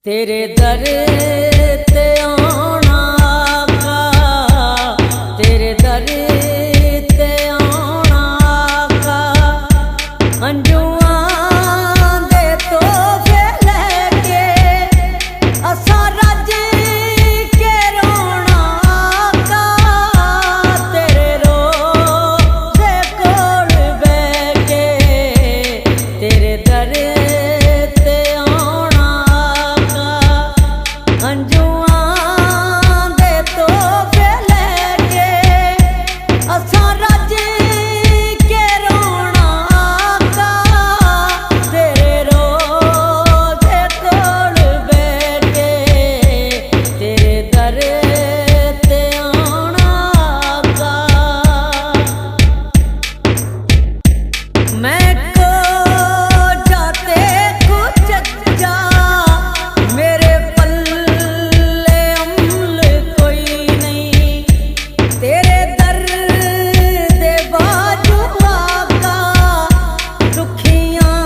तेरे दर ते आना आका, तेरे दर ते आना आका, अंजुआं दे तोहफे लेके असां रज के रोना आका, तेरे रोज़े कोल बैठ के तेरे दर ते आना आका, अंजुआं दे तोहफे लेके असां रज के रोना आका, तेरे रोज़े कोल बैठ के तेरे दर ते आना आका। मैं को जाते कुछ जा मेरे पल्ले अमल कोई नहीं, तेरे दर दे बाजू आका दुखियां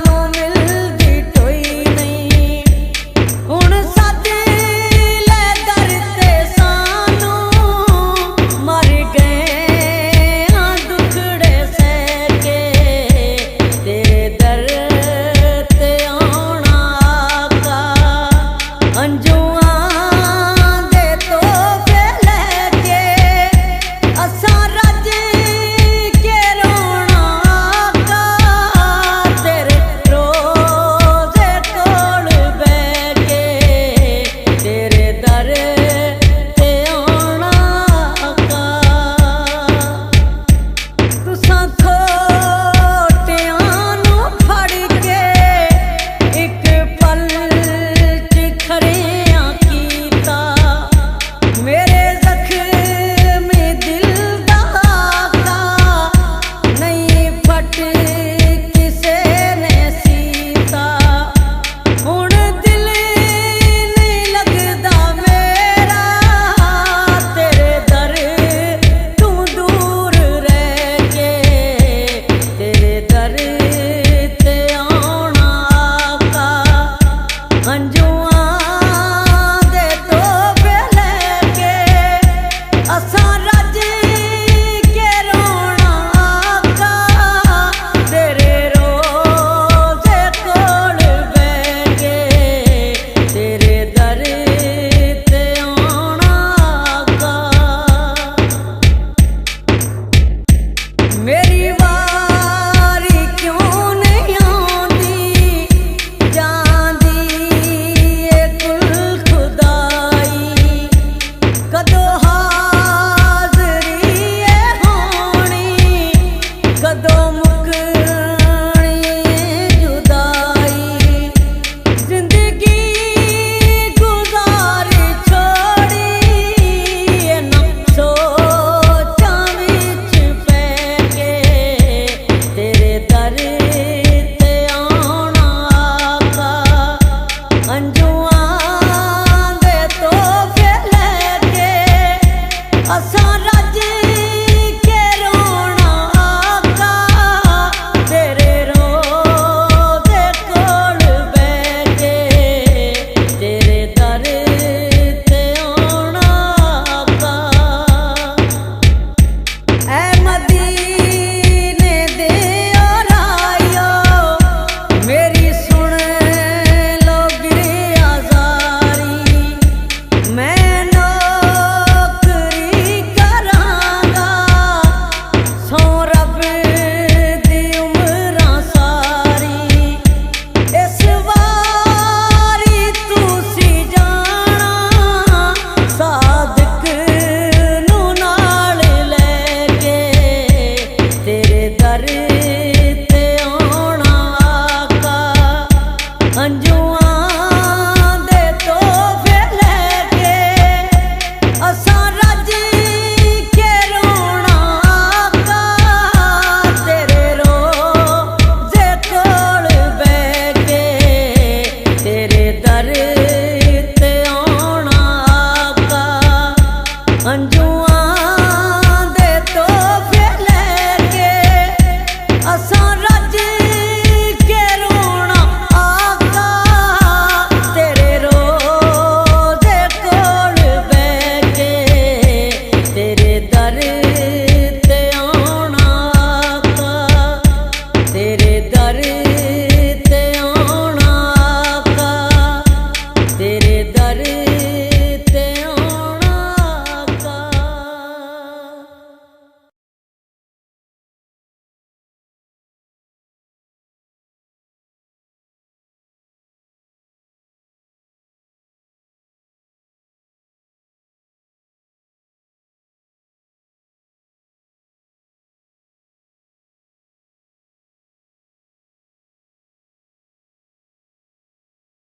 नू मिलदी कोई नहीं। हुण सद ले दर ते सानू मर गए हां दुखड़े सह के तेरे दर ते आना आका, अंजुआं दे तोहफे लेके असां रज के रोना आका, तेरे रोज़े कोल बैठ के तेरे दर ते आना आका। तुसां खोटियां नू फड़ के इक पल च खड़ियां कीता, मेरे ज़ख्मी दिल दा आका नहीं फट किसे ने सीता। हुण दिल नहीं लगदा मेरा तेरे दर तू दूर रह के तेरे दर ते आना आका, अंजुआं दे तोहफे लेके असां रज के रोना आका, तेरे रोज़े कोल बैठ के तेरे दर ते आना आका। मेरी वारी क्यों नहीं आंदी जांदी ए कुल खुदाई, कदों हाज़री ए होनी कदों मुकनी जुदाई, जिंदगी गुज़ारी छोड़ी ना सोचां विच पै के तेरे दर ते आना आका, अंजुआं दे तोहफे लेके असां रज के रोना आका, तेरे रोज़े कोल बैठ के तेरे दर ते आना आका। ऐ मदीने दे रायो मेरी सुन लो गिरयाज़ारी, मैं नौकरी करांगा सौ रब दी उमरां सारी, इस वारी तुसी जाना सादक नू नाल लेके तेरे दर ते आना आका, अंजुआं दे तोहफे लेके असां